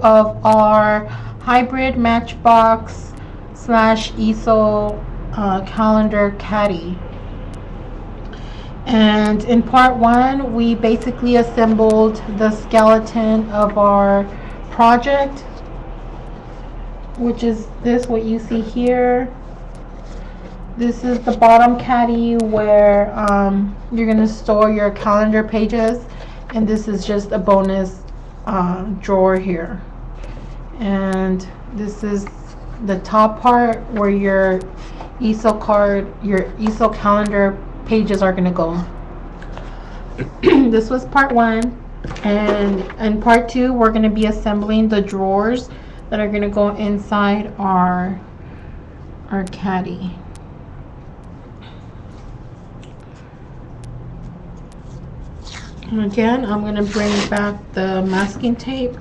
of our hybrid matchbox slash easel calendar caddy. And in part one, we basically assembled the skeleton of our project, which is this, what you see here. This is the bottom caddy where you're going to store your calendar pages, and this is just a bonus drawer here. And this is the top part where your easel calendar pages are going to go. This was part one, and in part two we're going to be assembling the drawers that are going to go inside our caddy. And again, I'm going to bring back the masking tape.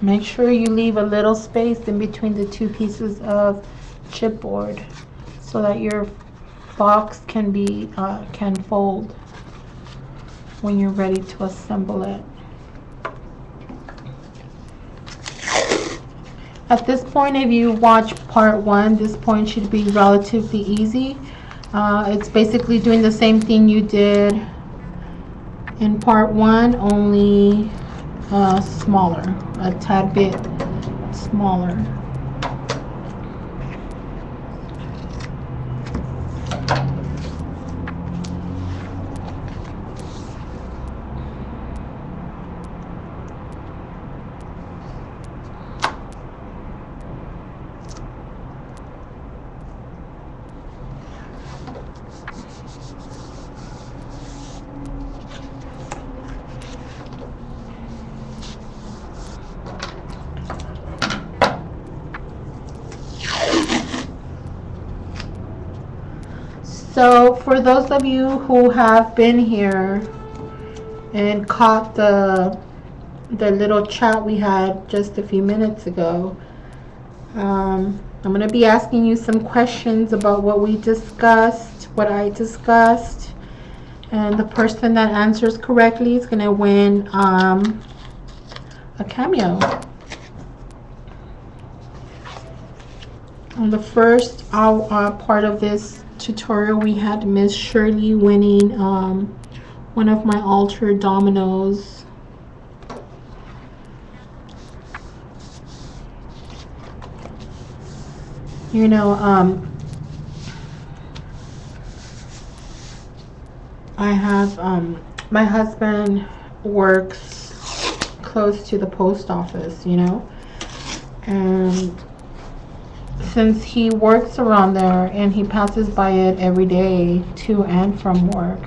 Make sure you leave a little space in between the two pieces of chipboard so that your box can fold when you're ready to assemble it. At this point, if you watch part one, this point should be relatively easy. It's basically doing the same thing you did in part one, only smaller, a tad bit smaller. So for those of you who have been here and caught the little chat we had just a few minutes ago, I'm going to be asking you some questions about what we discussed, what I discussed, and the person that answers correctly is going to win a cameo. On the first part of this tutorial, we had Miss Shirley winning one of my altered dominoes. You know, I have my husband works close to the post office, you know, and since he works around there and he passes by it every day to and from work,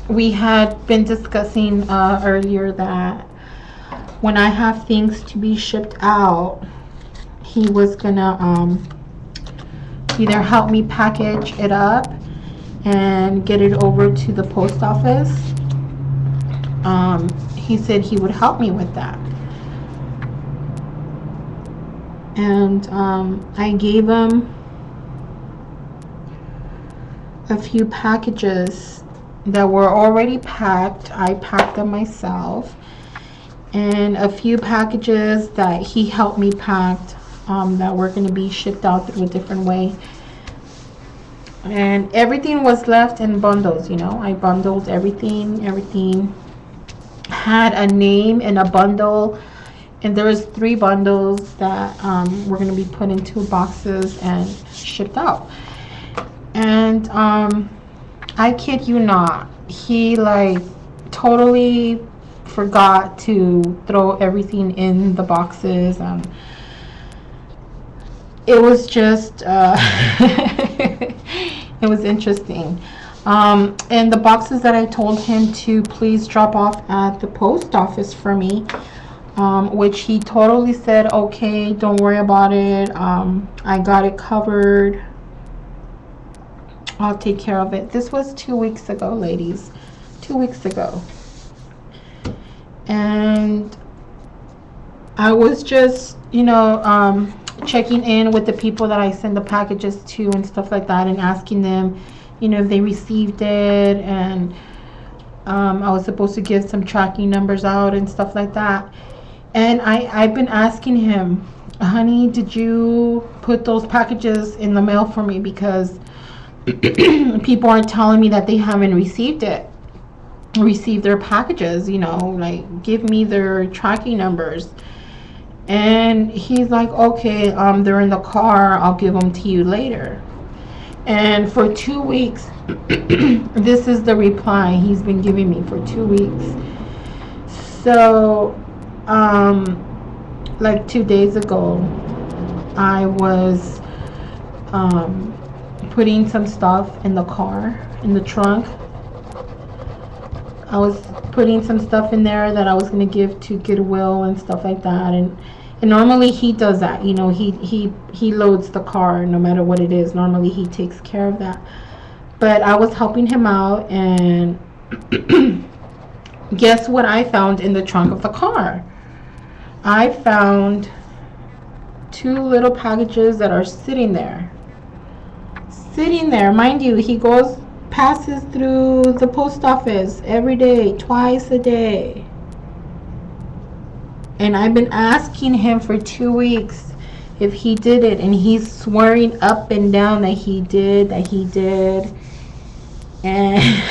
we had been discussing earlier that when I have things to be shipped out, he was gonna either help me package it up and get it over to the post office. He said he would help me with that. And I gave him a few packages that were already packed. I packed them myself, and a few packages that he helped me pack that were going to be shipped out through a different way. And everything was left in bundles, you know. I bundled everything. Everything had a name in a bundle. And there was 3 bundles that were going to be put into boxes and shipped out. And I kid you not, he like totally forgot to throw everything in the boxes. it was just it was interesting. And the boxes that I told him to please drop off at the post office for me, which he totally said, okay, don't worry about it. I got it covered. I'll take care of it. This was 2 weeks ago, ladies. 2 weeks ago. And I was just, checking in with the people that I send the packages to and stuff like that, and asking them, if they received it. And I was supposed to give some tracking numbers out and stuff like that. And I've been asking him, honey, did you put those packages in the mail for me? Because people are telling me that they haven't received their packages, like give me their tracking numbers. And he's like, okay, they're in the car, I'll give them to you later. And for 2 weeks, this is the reply he's been giving me for 2 weeks. So like 2 days ago, I was putting some stuff in the car, in the trunk. I was putting some stuff in there that I was going to give to Goodwill and stuff like that. And normally he does that, he loads the car no matter what it is. Normally he takes care of that. But I was helping him out, and guess what I found in the trunk of the car? I found 2 little packages that are sitting there. Mind you, he passes through the post office every day, twice a day. And I've been asking him for 2 weeks if he did it, and he's swearing up and down that he did. And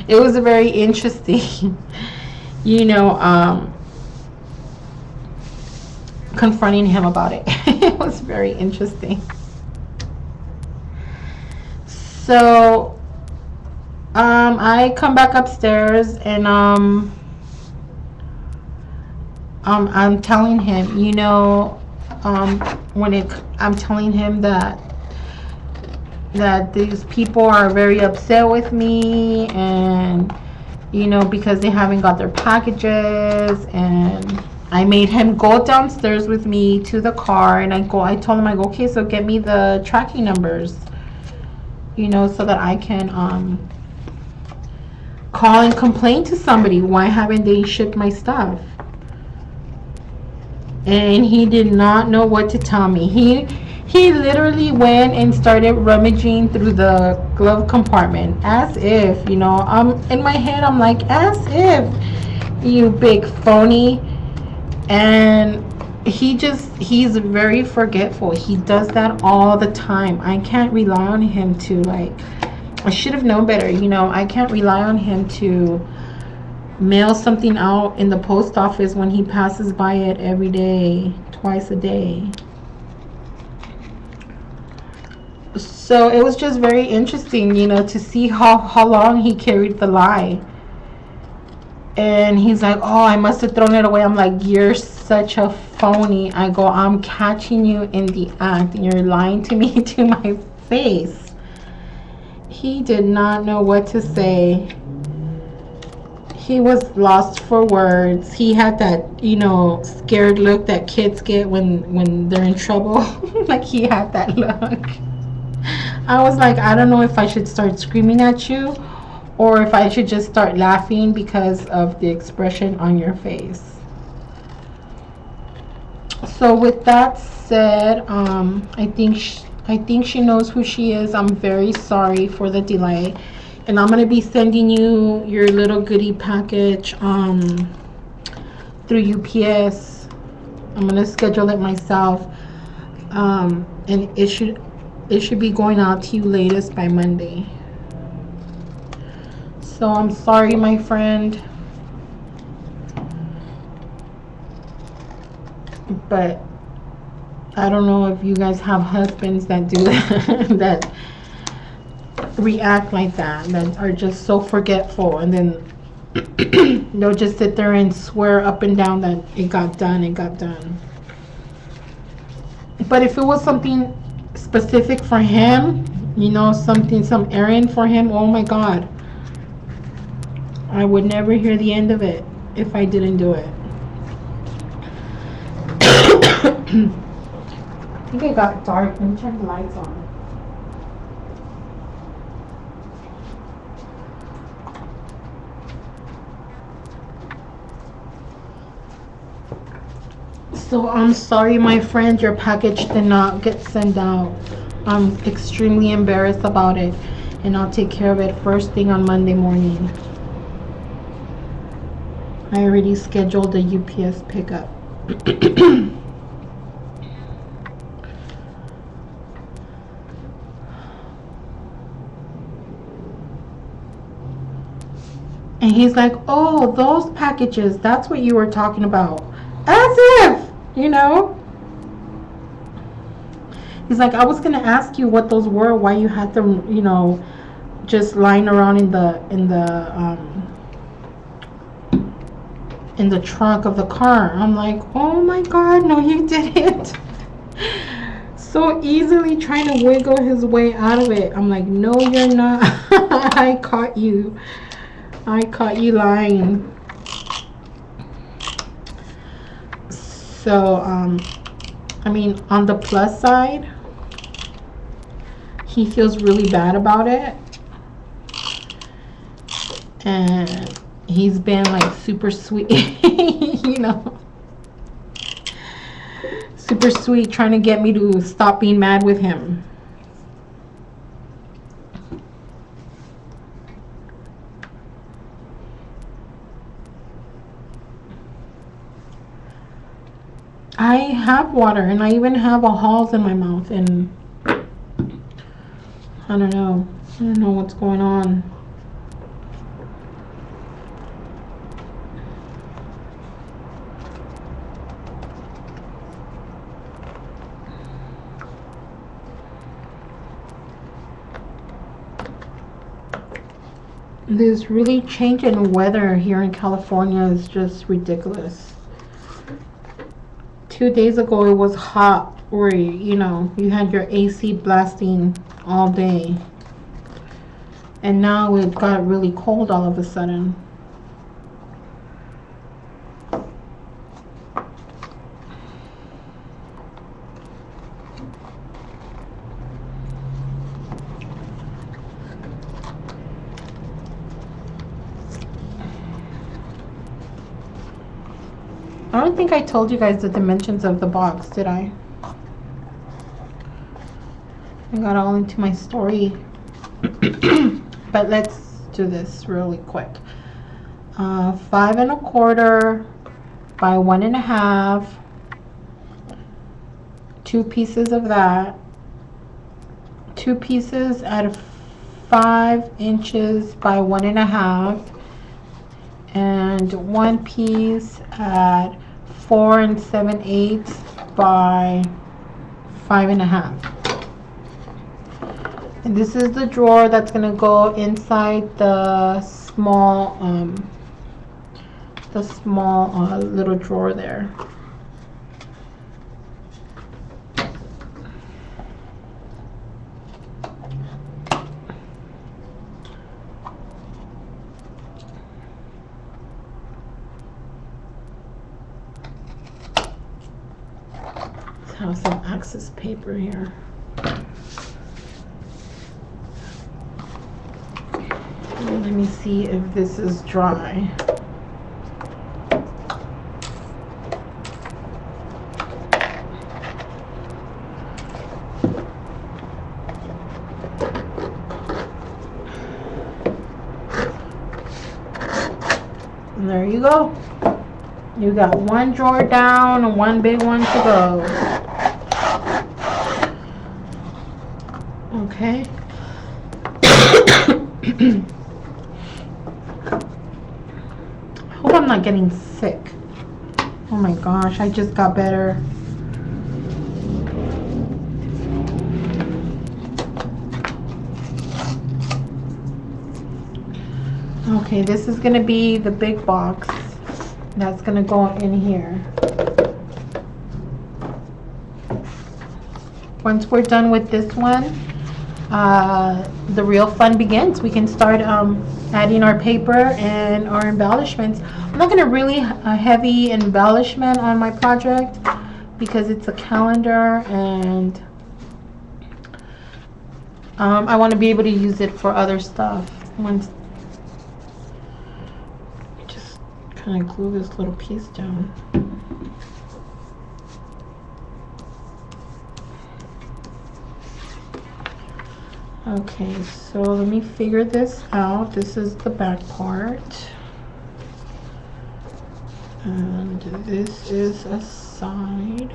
it was very interesting, confronting him about it. It was very interesting. So I come back upstairs, and I'm telling him, I'm telling him that these people are very upset with me, and because they haven't got their packages. And I made him go downstairs with me to the car, and I told him, okay, so get me the tracking numbers, so that I can call and complain to somebody. Why haven't they shipped my stuff? And he did not know what to tell me. He literally went and started rummaging through the glove compartment, as if, in my head, I'm like, as if, you big phony. And he's very forgetful. He does that all the time. I can't rely on him to, I should have known better. I can't rely on him to mail something out in the post office when he passes by it every day, twice a day. So it was just very interesting, to see how long he carried the lie. And he's like, oh, I must have thrown it away. I'm like, you're such a phony. I go, I'm catching you in the act, and you're lying to me to my face. He did not know what to say. He was lost for words. He had that, scared look that kids get when they're in trouble. Like, he had that look. I was like, I don't know if I should start screaming at you, or if I should just start laughing because of the expression on your face. So with that said, I think she knows who she is. I'm very sorry for the delay. And I'm going to be sending you your little goodie package through UPS. I'm going to schedule it myself. And it should be going out to you latest by Monday. So I'm sorry, my friend. But I don't know if you guys have husbands that do that, that react like that are just so forgetful, and then they'll just sit there and swear up and down that it got done. But if it was something specific for him, you know, some errand for him, oh my God, I would never hear the end of it if I didn't do it. I think it got dark. Let me turn the lights on. So I'm sorry, my friend, your package did not get sent out. I'm extremely embarrassed about it, and I'll take care of it first thing on Monday morning. I already scheduled a UPS pickup. And he's like, oh, those packages, that's what you were talking about. As if, you know. He's like, I was gonna ask you what those were, why you had them, you know, just lying around in the trunk of the car. I'm like, oh my God, no, you didn't. So easily trying to wiggle his way out of it. I'm like, no, you're not. I caught you. I caught you lying. So, I mean, on the plus side, he feels really bad about it. And he's been like super sweet, you know, super sweet, trying to get me to stop being mad with him. I have water, and I even have a Halls in my mouth, and I don't know what's going on. This really change in weather here in California is just ridiculous. 2 days ago it was hot, where you know, you had your AC blasting all day, and now it got really cold all of a sudden. I don't think I told you guys the dimensions of the box, did I? I got all into my story. But let's do this really quick. 5 1/4 by 1 1/2. 2 pieces of that. 2 pieces at 5 inches by 1 1/2. And 1 piece at 4 7/8 by 5 1/2. And this is the drawer that's gonna go inside the small little drawer there. Have some access paper here. Let me see if this is dry. And there you go. You got 1 drawer down and 1 big one to go. Okay. I hope I'm not getting sick. Oh my gosh, I just got better. Okay, this is gonna be the big box that's gonna go in here. once we're done with this one, the real fun begins. We can start adding our paper and our embellishments. I'm not going to really a heavy embellishment on my project because it's a calendar, and I want to be able to use it for other stuff. Once, just kind of glue this little piece down. Okay, so let me figure this out. This is the back part, and this is a side.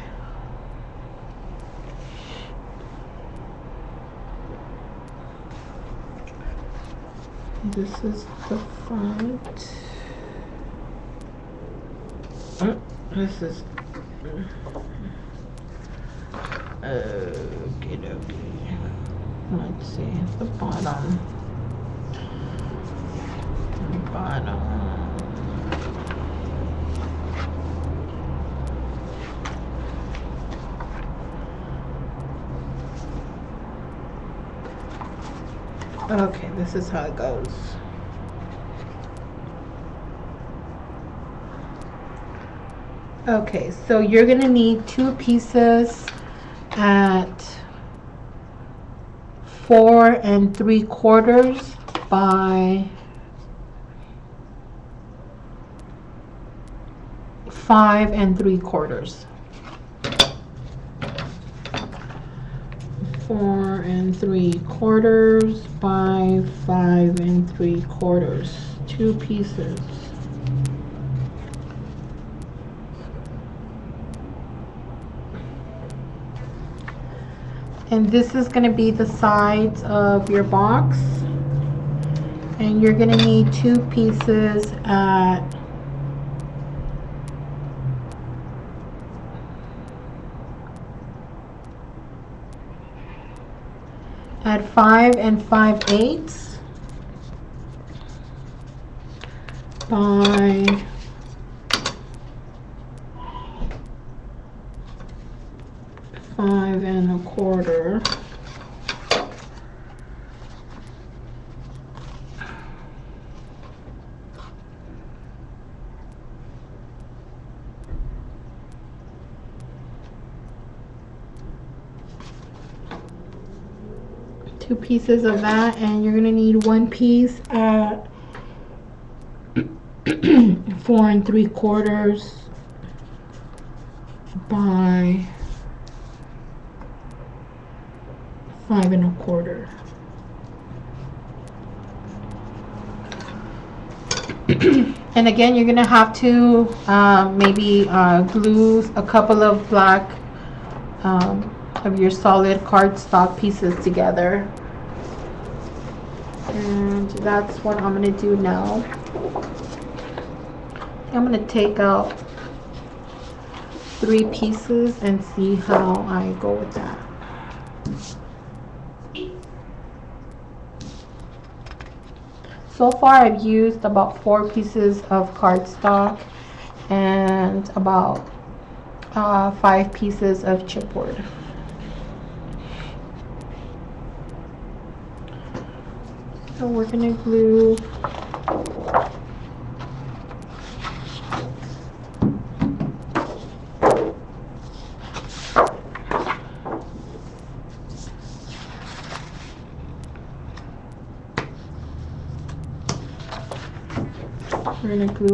This is the front. This is okay. Let's see the bottom. Okay, this is how it goes. Okay, so you're gonna need 2 pieces at 4 3/4 by 5 3/4. 4 3/4 by 5 3/4. 2 pieces. And this is going to be the sides of your box, and you're going to need 2 pieces at 5 5/8 by 5 1/4. Two pieces of that, and you're gonna need 1 piece at 4 3/4 by 5 1/4. And again, you're gonna have to maybe glue a couple of black of your solid cardstock pieces together, and that's what I'm gonna do now. I'm gonna take out 3 pieces and see how I go with that. So far I've used about 4 pieces of cardstock and about 5 pieces of chipboard. So we're going to glue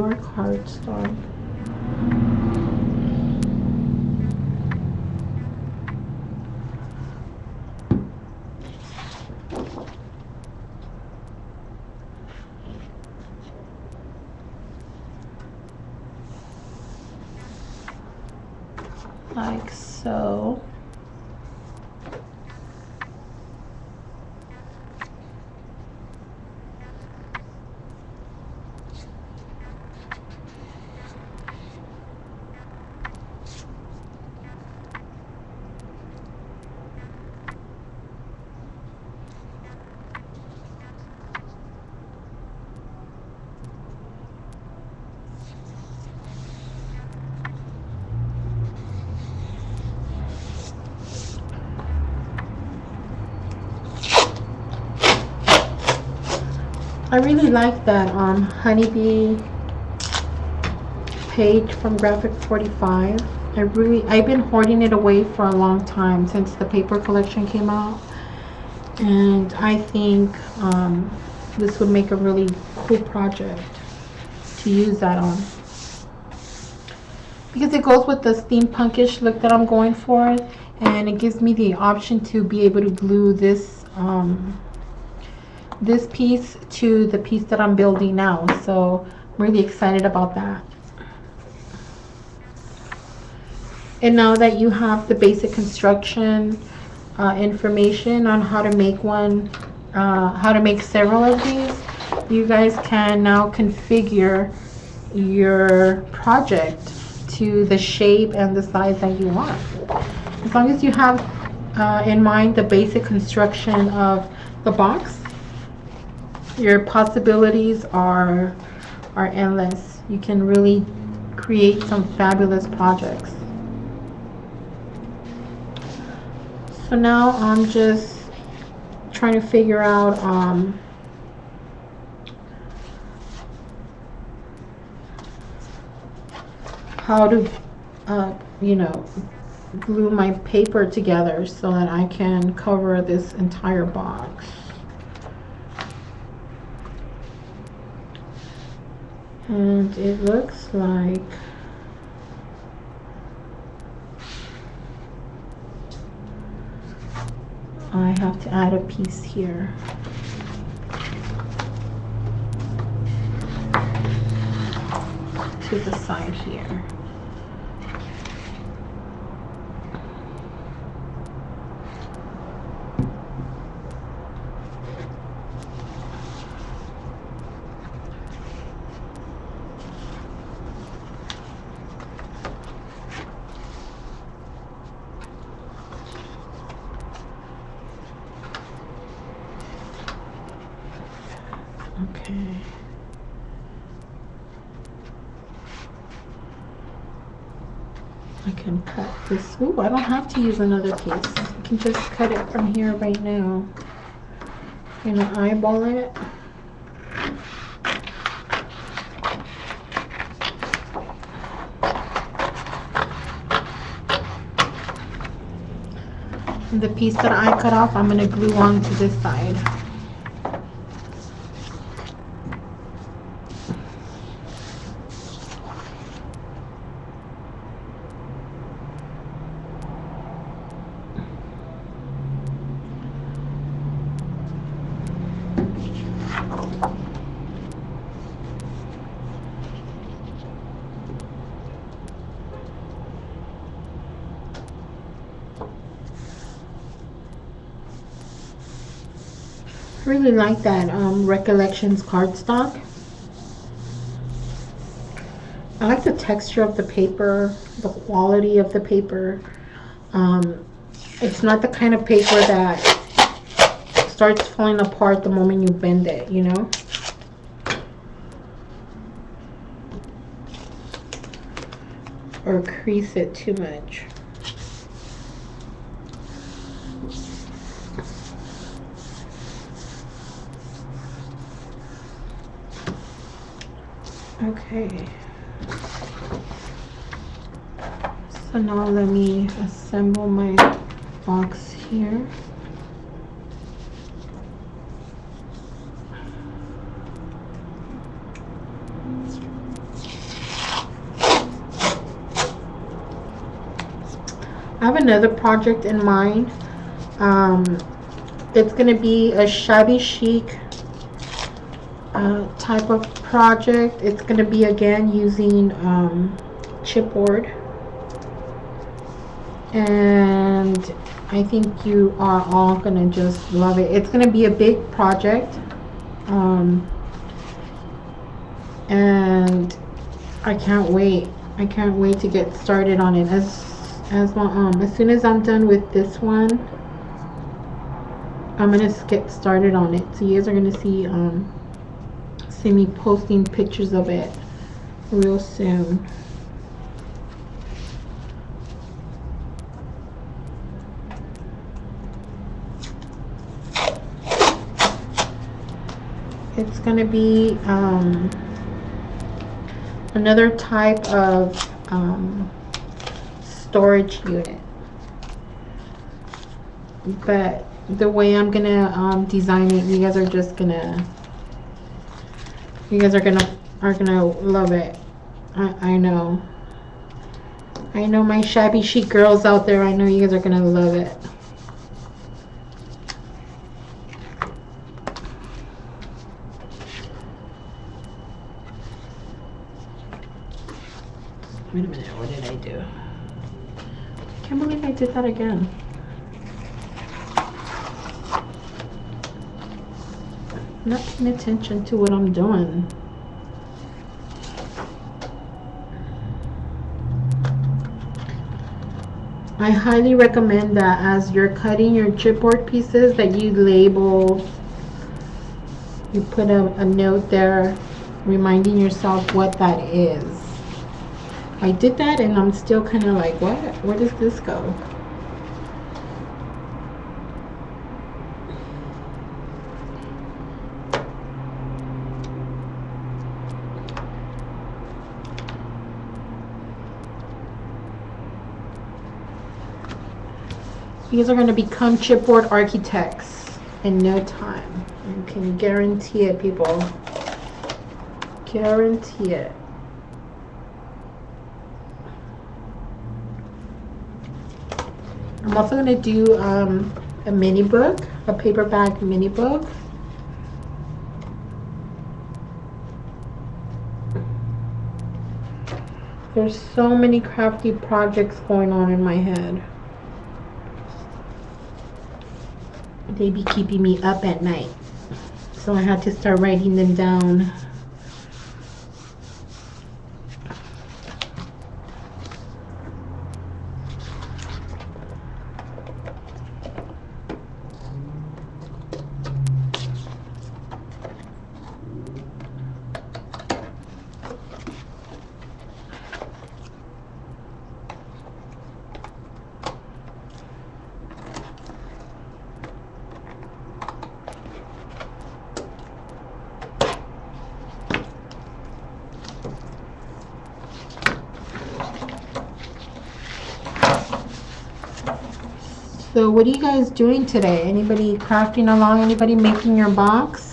our cardstock. Like so. I really like that honeybee page from Graphic 45. I've been hoarding it away for a long time since the paper collection came out, and I think this would make a really cool project to use that on, because it goes with the steampunkish look that I'm going for, and it gives me the option to be able to glue this this piece to the piece that I'm building now. So I'm really excited about that. And now that you have the basic construction information on how to make one, how to make several of these, you guys can now configure your project to the shape and the size that you want. As long as you have in mind the basic construction of the box, your possibilities are endless. You can really create some fabulous projects. So now I'm just trying to figure out how to you know, glue my paper together so that I can cover this entire box. And it looks like I have to add a piece here. To the side here. Okay. I can cut this. Ooh, I don't have to use another piece. I can just cut it from here right now. I'm gonna eyeball it. And the piece that I cut off, I'm gonna glue on to this side. I really like that Recollections cardstock. I like the texture of the paper, the quality of the paper. It's not the kind of paper that starts falling apart the moment you bend it, you know? Or crease it too much. Okay. So now let me assemble my box here. I have another project in mind. It's going to be a shabby chic type of project. It's going to be again using chipboard, and I think you are all going to just love it. It's going to be a big project, and I can't wait. I can't wait to get started on it. As soon as I'm done with this one, I'm gonna get started on it. So you guys are gonna see me posting pictures of it real soon. It's gonna be another type of storage unit, but the way I'm gonna design it, you guys are gonna love it. I know my shabby chic girls out there, I know you guys are gonna love it. Wait a minute, what did I do? I can't believe I did that again. I'm not paying attention to what I'm doing. I highly recommend that as you're cutting your chipboard pieces that you label, you put a note there reminding yourself what that is. I did that and I'm still kind of like, what? Where does this go? These are going to become chipboard architects in no time. I can guarantee it, people. Guarantee it. I'm also going to do a mini book, a paperback mini book. There's so many crafty projects going on in my head. They be keeping me up at night, so I had to start writing them down. So what are you guys doing today? Anybody crafting along? Anybody making your box?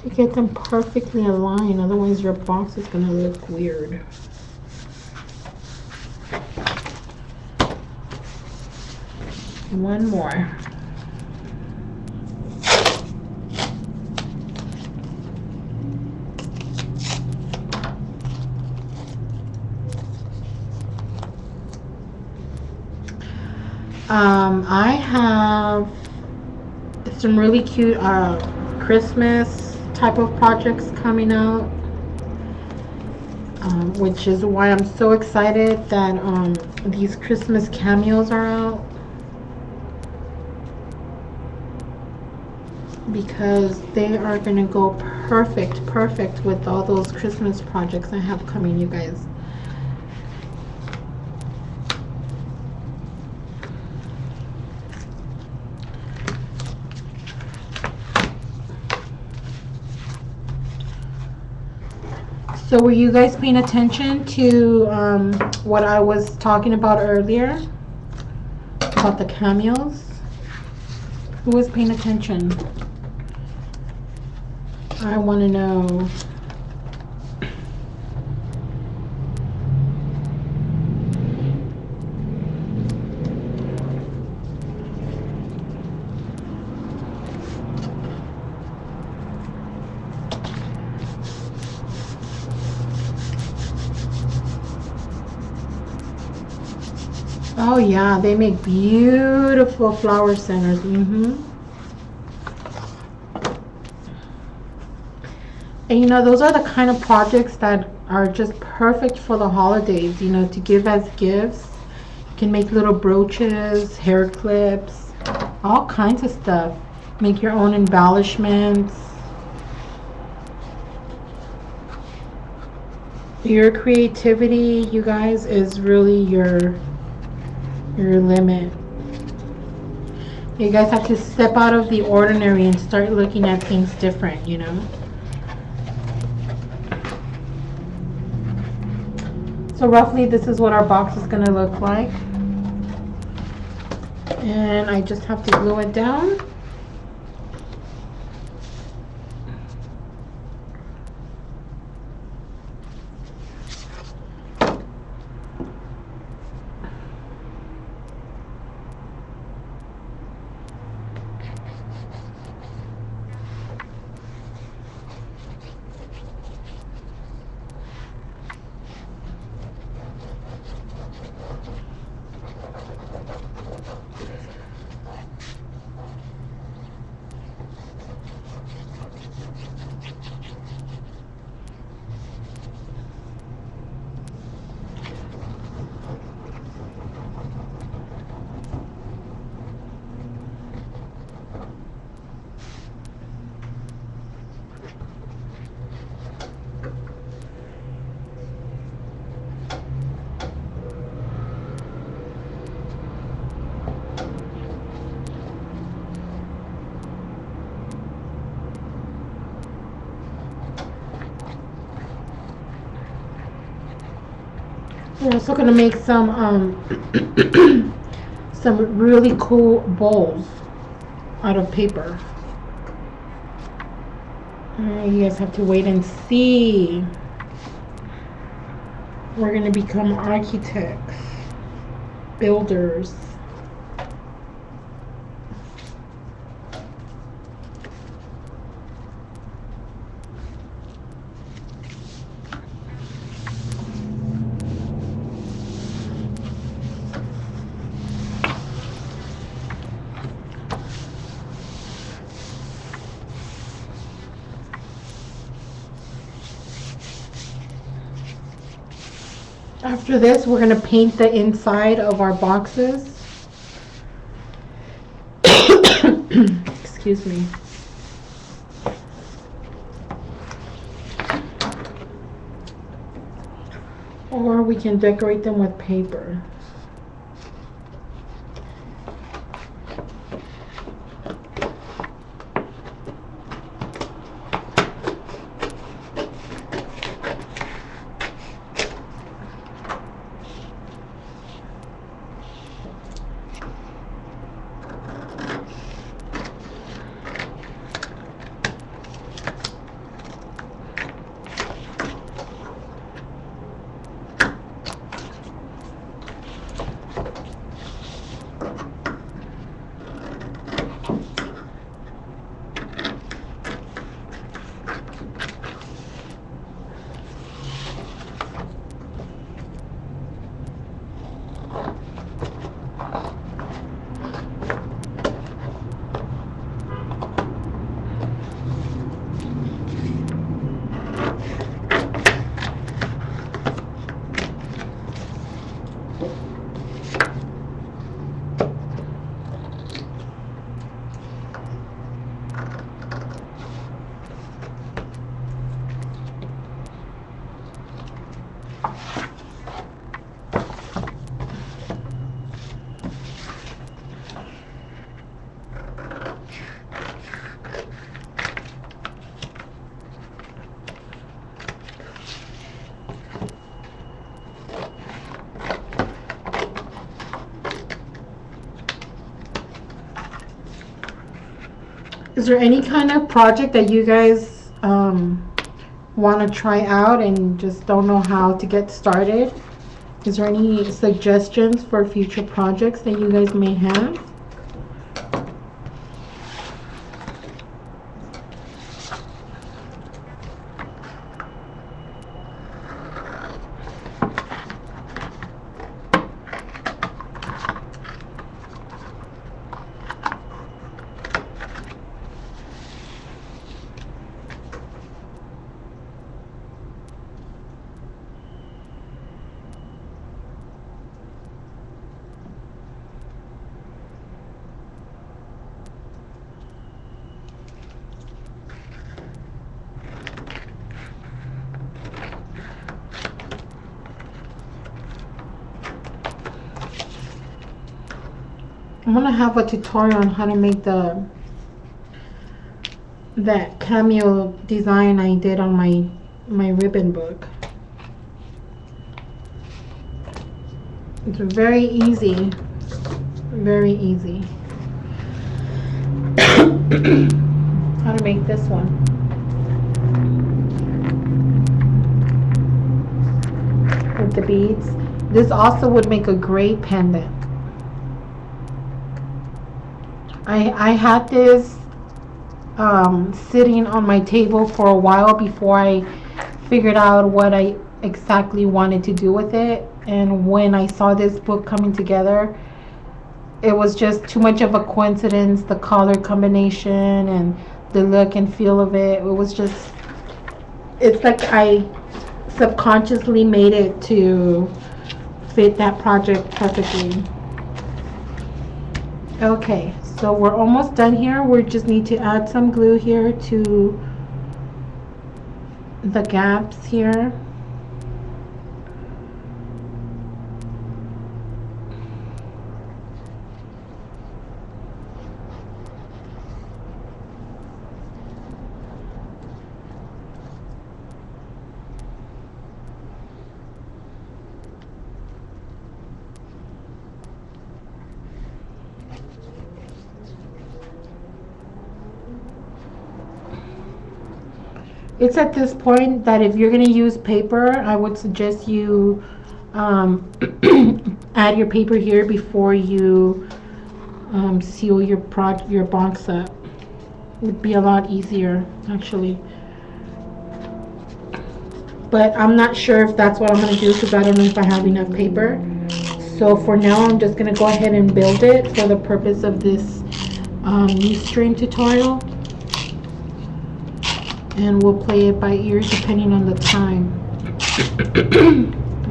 To get them perfectly aligned, otherwise your box is gonna look weird. One more. I have some really cute Christmas type of projects coming out, which is why I'm so excited that these Christmas cameos are out, because they are gonna go perfect with all those Christmas projects I have coming, you guys. So were you guys paying attention to what I was talking about earlier about the cameos? Who was paying attention? I want to know. Oh yeah, they make beautiful flower centers. And you know, those are the kind of projects that are just perfect for the holidays, you know, to give as gifts. You can make little brooches, hair clips, all kinds of stuff. Make your own embellishments. Your creativity, you guys, is really your limit. You guys have to step out of the ordinary and start looking at things different, you know. So roughly this is what our box is going to look like. And I just have to glue it down. We're also gonna make some some really cool bowls out of paper. You guys have to wait and see. We're gonna become architects, builders. After this, we're going to paint the inside of our boxes. Excuse me. Or we can decorate them with paper. Is there any kind of project that you guys want to try out and just don't know how to get started? Is there any suggestions for future projects that you guys may have? I'm gonna have a tutorial on how to make that cameo design I did on my ribbon book. It's very easy, very easy. How to make this one. With the beads. This also would make a great pendant. I had this sitting on my table for a while before I figured out what I exactly wanted to do with it. And when I saw this book coming together, it was just too much of a coincidence, the color combination and the look and feel of it. It was just, it's like I subconsciously made it to fit that project perfectly. Okay, so we're almost done here. We just need to add some glue here to the gaps here. It's at this point that if you're going to use paper, I would suggest you add your paper here before you seal your box up. It would be a lot easier, actually. But I'm not sure if that's what I'm going to do because I don't know if I have enough paper. So for now, I'm just going to go ahead and build it for the purpose of this Ustream tutorial. And we'll play it by ear depending on the time.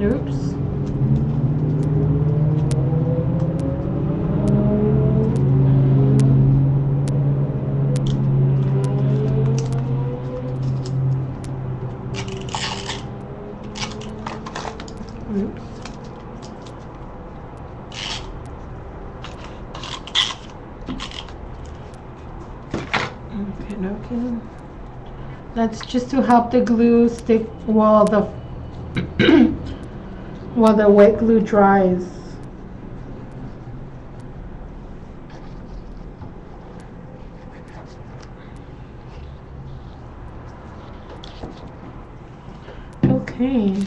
Oops. Oops. Okay. That's just to help the glue stick while the while the wet glue dries. Okay.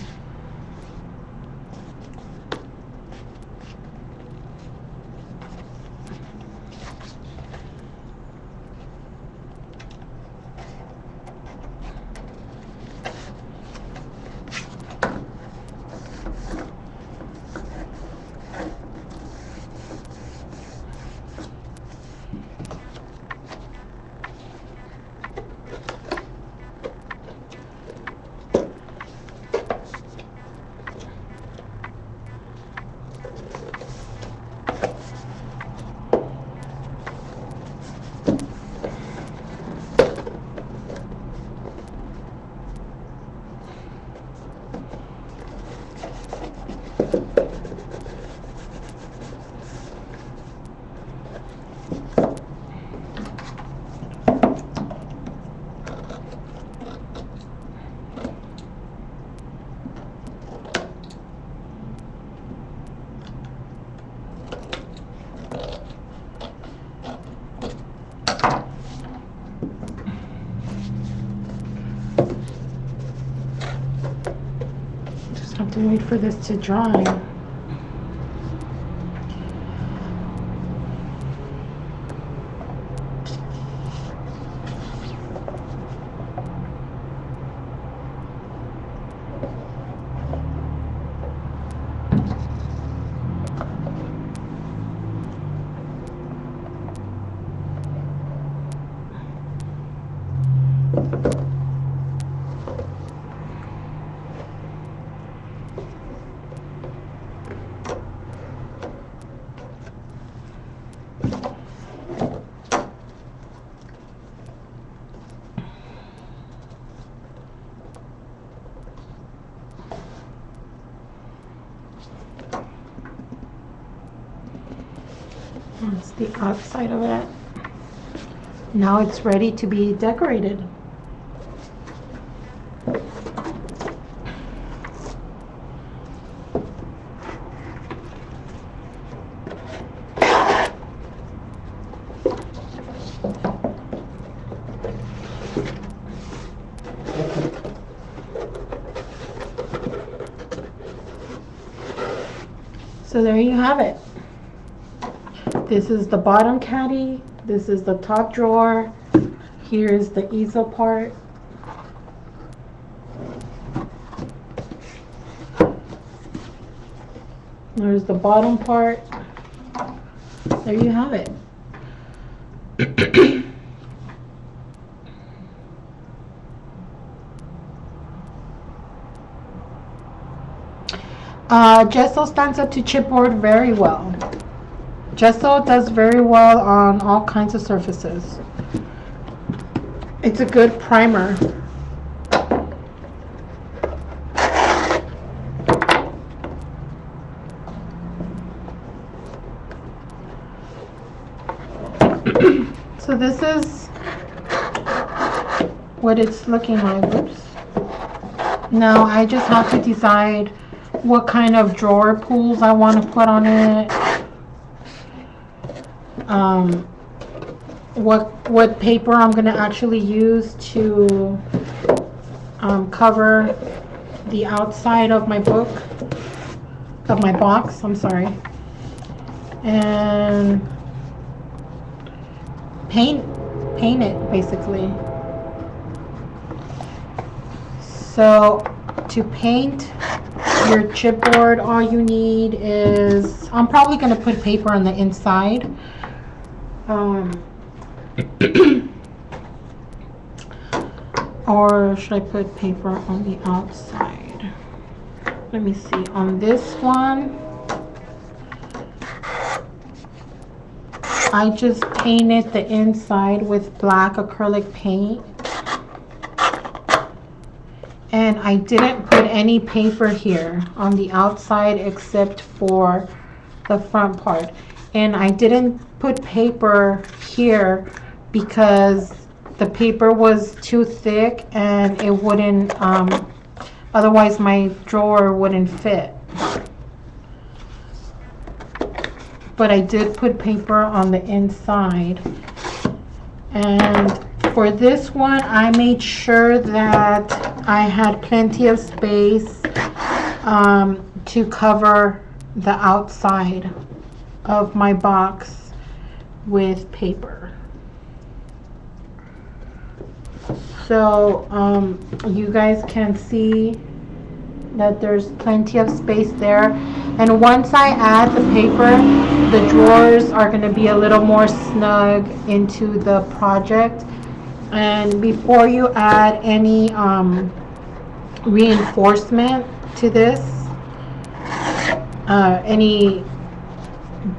Have to wait for this to dry. That's the outside of it. Now it's ready to be decorated. So there you have it. This is the bottom caddy. This is the top drawer. Here's the easel part. There's the bottom part. There you have it. Gesso stands up to chipboard very well. Gesso does very well on all kinds of surfaces. It's a good primer. So this is what it's looking like. Oops. Now I just have to decide what kind of drawer pulls I want to put on it. What paper I'm going to actually use to cover the outside of my book, of my box, I'm sorry, and paint it basically. So to paint your chipboard, all you need is, I'm probably going to put paper on the inside. Or should I put paper on the outside? Let me see. On this one, I just painted the inside with black acrylic paint. And I didn't put any paper here on the outside except for the front part. And I didn't put paper here because the paper was too thick and it wouldn't, otherwise my drawer wouldn't fit. But I did put paper on the inside. And for this one, I made sure that I had plenty of space to cover the outside of my box with paper. So you guys can see that there's plenty of space there. And once I add the paper, the drawers are going to be a little more snug into the project. And before you add any reinforcement to this, any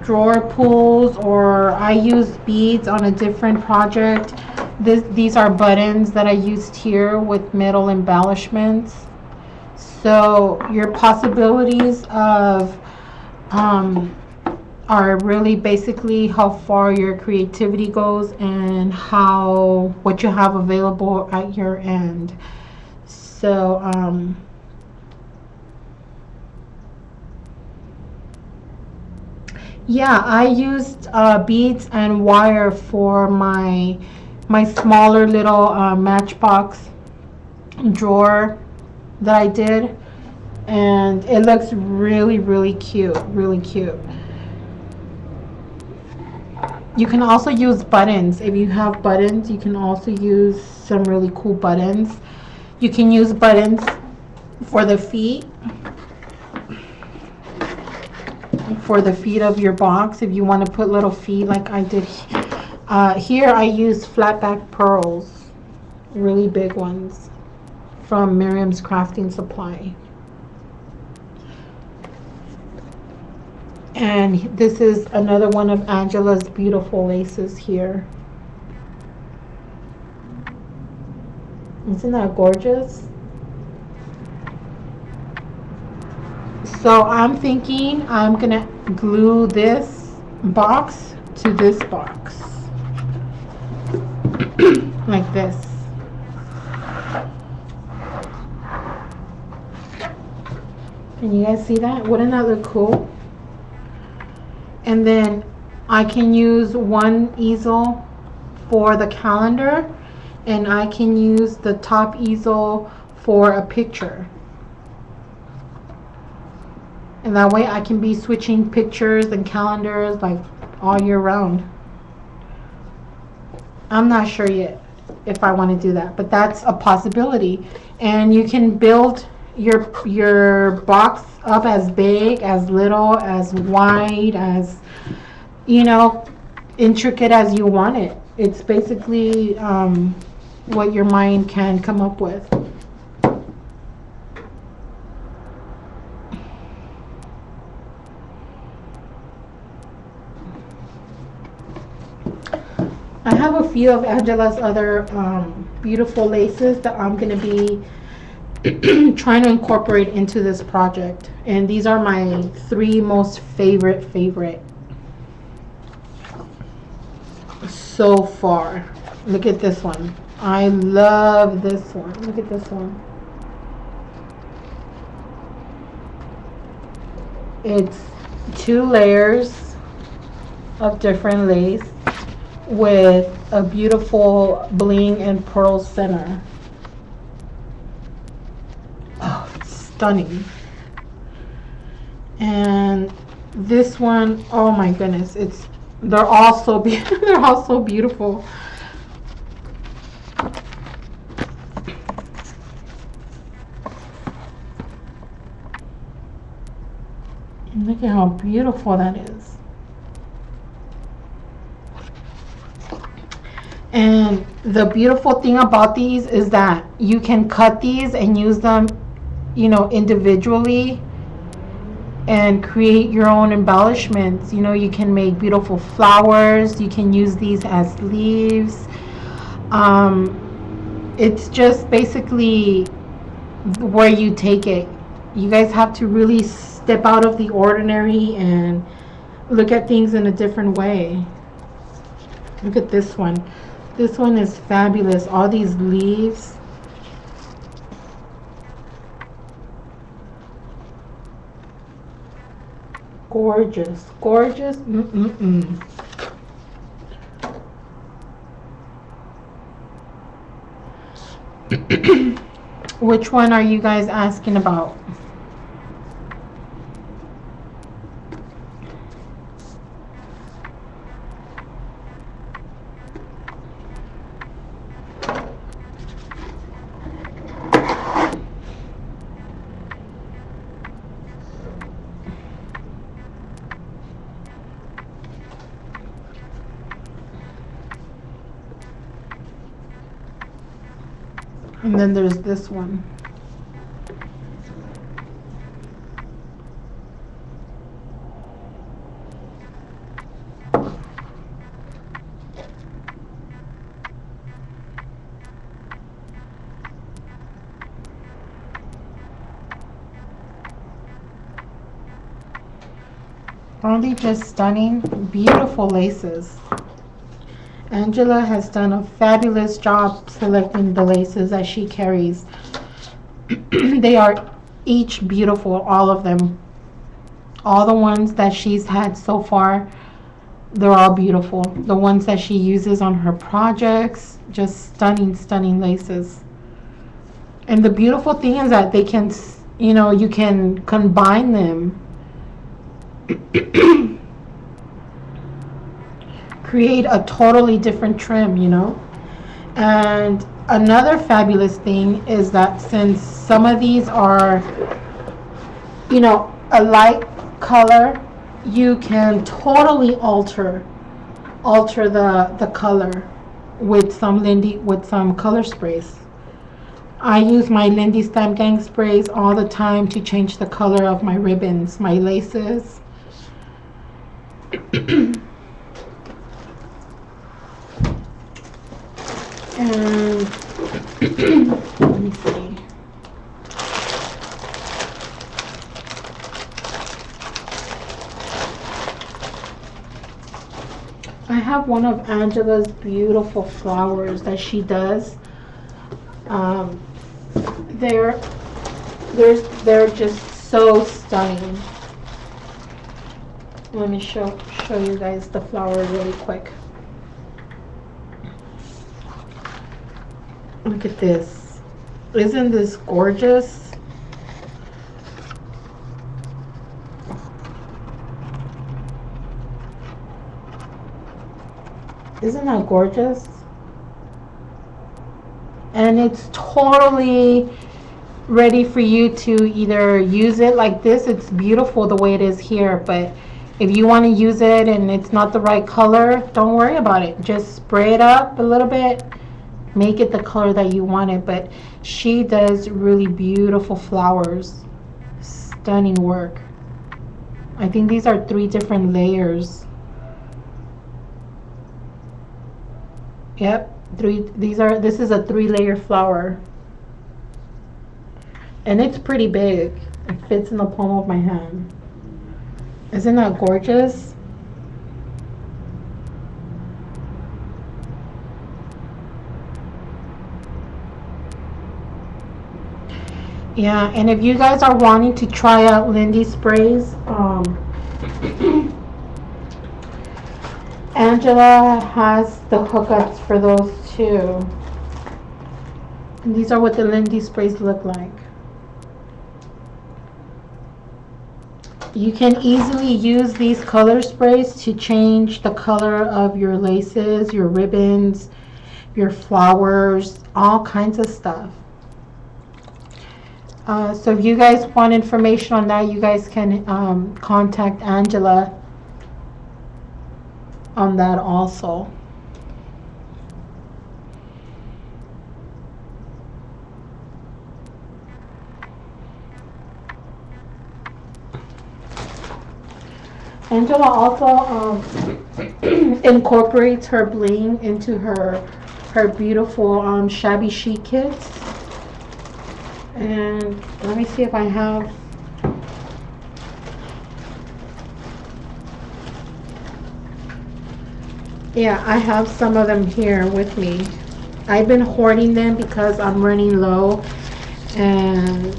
drawer pulls, or I used beads on a different project. These are buttons that I used here with metal embellishments. So your possibilities of are really basically how far your creativity goes and what you have available at your end. So yeah, I used beads and wire for my smaller little matchbox drawer that I did, and it looks really cute, really cute. You can also use buttons. If you have buttons, you can also use some really cool buttons. You can use buttons for the feet of your box if you want to put little feet like I did. Here I used flat back pearls, really big ones, from Miriam's Crafting Supply. And this is another one of Angela's beautiful laces here. Isn't that gorgeous? So I'm thinking I'm gonna glue this box to this box like this. Can you guys see that? Wouldn't that look cool? And then I can use one easel for the calendar, and I can use the top easel for a picture. And that way I can be switching pictures and calendars like all year round. I'm not sure yet if I want to do that, but that's a possibility. And you can build your box up as big, as little, as wide, as, you know, intricate as you want it. It's basically what your mind can come up with. I have a few of Angela's other beautiful laces that I'm going to be trying to incorporate into this project, and these are my 3 most favorite so far. Look at this one. I love this one. Look at this one. It's 2 layers of different lace with a beautiful bling and pearl center. Oh, it's stunning. And this one, oh my goodness, they're all so they're all so beautiful. And look at how beautiful that is. And the beautiful thing about these is that you can cut these and use them, you know, individually and create your own embellishments. You know, you can make beautiful flowers. You can use these as leaves. It's just basically where you take it. You guys have to really step out of the ordinary and look at things in a different way. Look at this one. This one is fabulous. All these leaves. Gorgeous. Gorgeous. Which one are you guys asking about? And then there's this one. Aren't they just stunning? Beautiful laces. Angela has done a fabulous job selecting the laces that she carries. They are each beautiful, all of them. All the ones that she's had so far, they're all beautiful. The ones that she uses on her projects, just stunning, stunning laces. And the beautiful thing is that they can, you know, you can combine them. Create a totally different trim, you know. And another fabulous thing is that since some of these are, you know, a light color, you can totally alter the color with some color sprays. I use my Lindy Stamp Gang sprays all the time to change the color of my ribbons, my laces. And let me see. I have one of Angela's beautiful flowers that she does. Um, they're they're just so stunning. Let me show you guys the flower really quick. Look at this. Isn't this gorgeous? Isn't that gorgeous? And it's totally ready for you to either use it like this. It's beautiful the way it is here, but if you want to use it and it's not the right color, don't worry about it. Just spray it up a little bit, make it the color that you want it. But she does really beautiful flowers. Stunning work. I think these are 3 different layers. Yep, this is a 3-layer flower. And it's pretty big. It fits in the palm of my hand. Isn't that gorgeous? Yeah, and if you guys are wanting to try out Lindy sprays, Angela has the hookups for those too. And these are what the Lindy sprays look like. You can easily use these color sprays to change the color of your laces, your ribbons, your flowers, all kinds of stuff. So if you guys want information on that, you guys can contact Angela on that also. Angela also incorporates her bling into her beautiful shabby chic kits. And let me see if I have. Yeah, I have some of them here with me. I've been hoarding them because I'm running low, and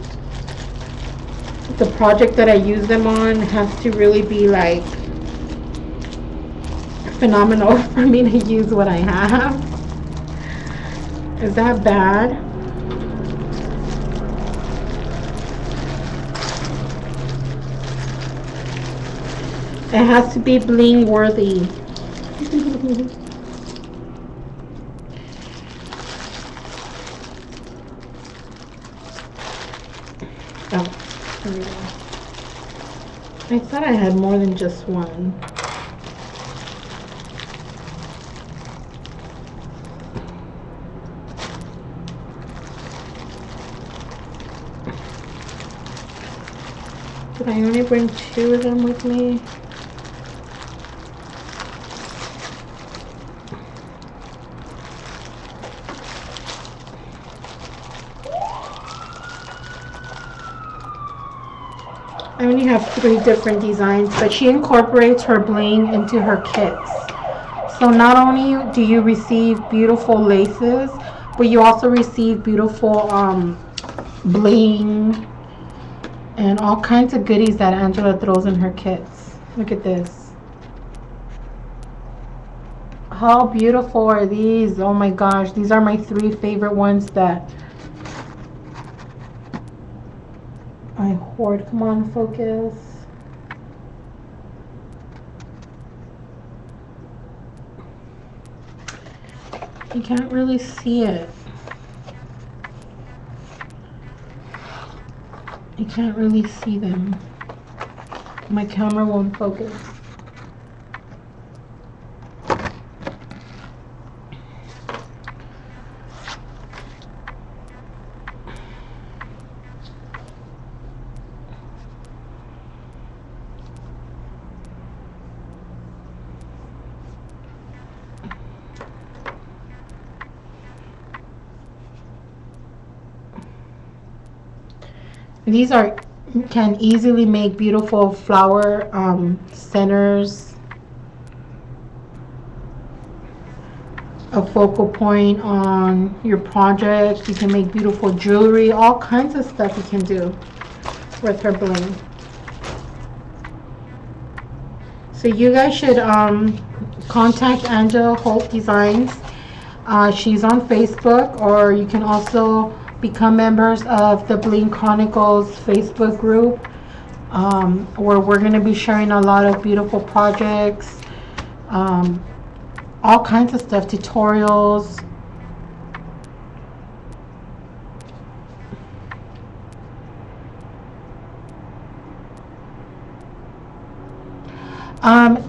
the project that I use them on has to really be like phenomenal for me to use what I have. Is that bad? It has to be bling worthy. Oh, there we go. I thought I had more than just one. Did I only bring 2 of them with me? I only have 3 different designs, but she incorporates her bling into her kits. So not only do you receive beautiful laces, but you also receive beautiful bling and all kinds of goodies that Angela throws in her kits. Look at this. How beautiful are these? Oh my gosh, these are my 3 favorite ones that I hoard. Come on, focus. You can't really see it. You can't really see them. My camera won't focus. These can easily make beautiful flower centers. a focal point on your project. You can make beautiful jewelry, all kinds of stuff you can do with her bling. So you guys should contact Angela Holt Designs. She's on Facebook, or you can also become members of the Bling Chronicles Facebook group, where we're going to be sharing a lot of beautiful projects, all kinds of stuff, tutorials.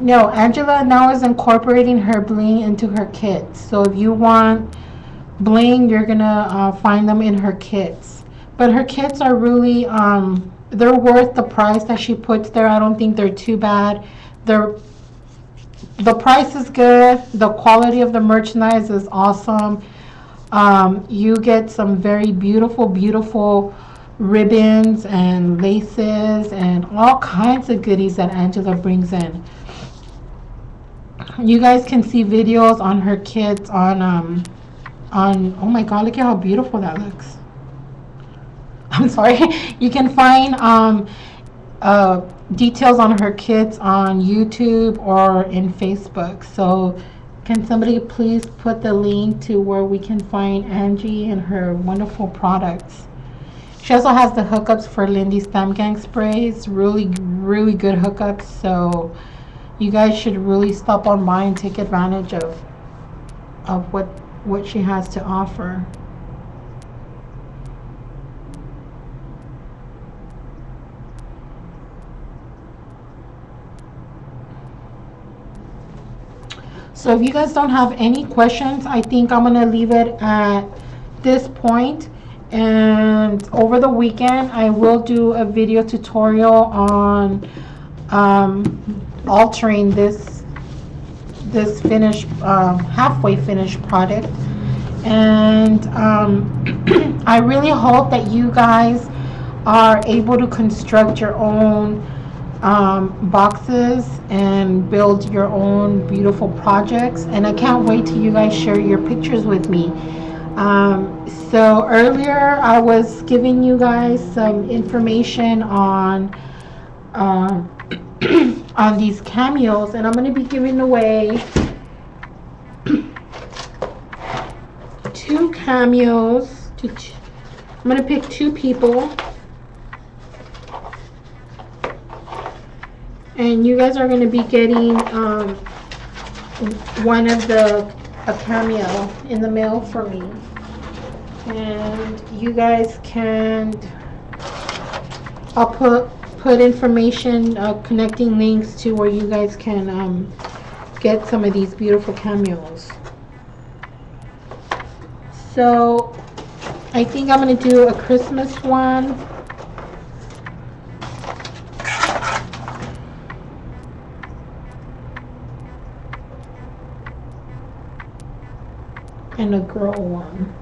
No, Angela now is incorporating her bling into her kits. So if you want bling, you're gonna find them in her kits. But her kits are really, they're worth the price that she puts there. I don't think they're too bad. The price is good. The quality of the merchandise is awesome. You get some very beautiful, beautiful ribbons and laces and all kinds of goodies that Angela brings in. You guys can see videos on her kits on oh my god, look at how beautiful that looks. I'm sorry. You can find details on her kits on YouTube or in Facebook. So can somebody please put the link to where we can find Angie and her wonderful products? She also has the hookups for Lindy Stem Gang sprays. Really, really good hookups. So you guys should really stop on by and take advantage of what she has to offer. So if you guys don't have any questions, I think I'm gonna leave it at this point. And over the weekend, I will do a video tutorial on altering this finished, halfway finished product. And I really hope that you guys are able to construct your own boxes and build your own beautiful projects. And I can't wait till you guys share your pictures with me. So earlier I was giving you guys some information on on these cameos, and I'm going to be giving away 2 cameos to I'm going to pick 2 people, and you guys are going to be getting one of a cameo in the mail for me. And you guys can, I'll put information, connecting links to where you guys can get some of these beautiful cameos. So I think I'm going to do a Christmas one. And a girl one.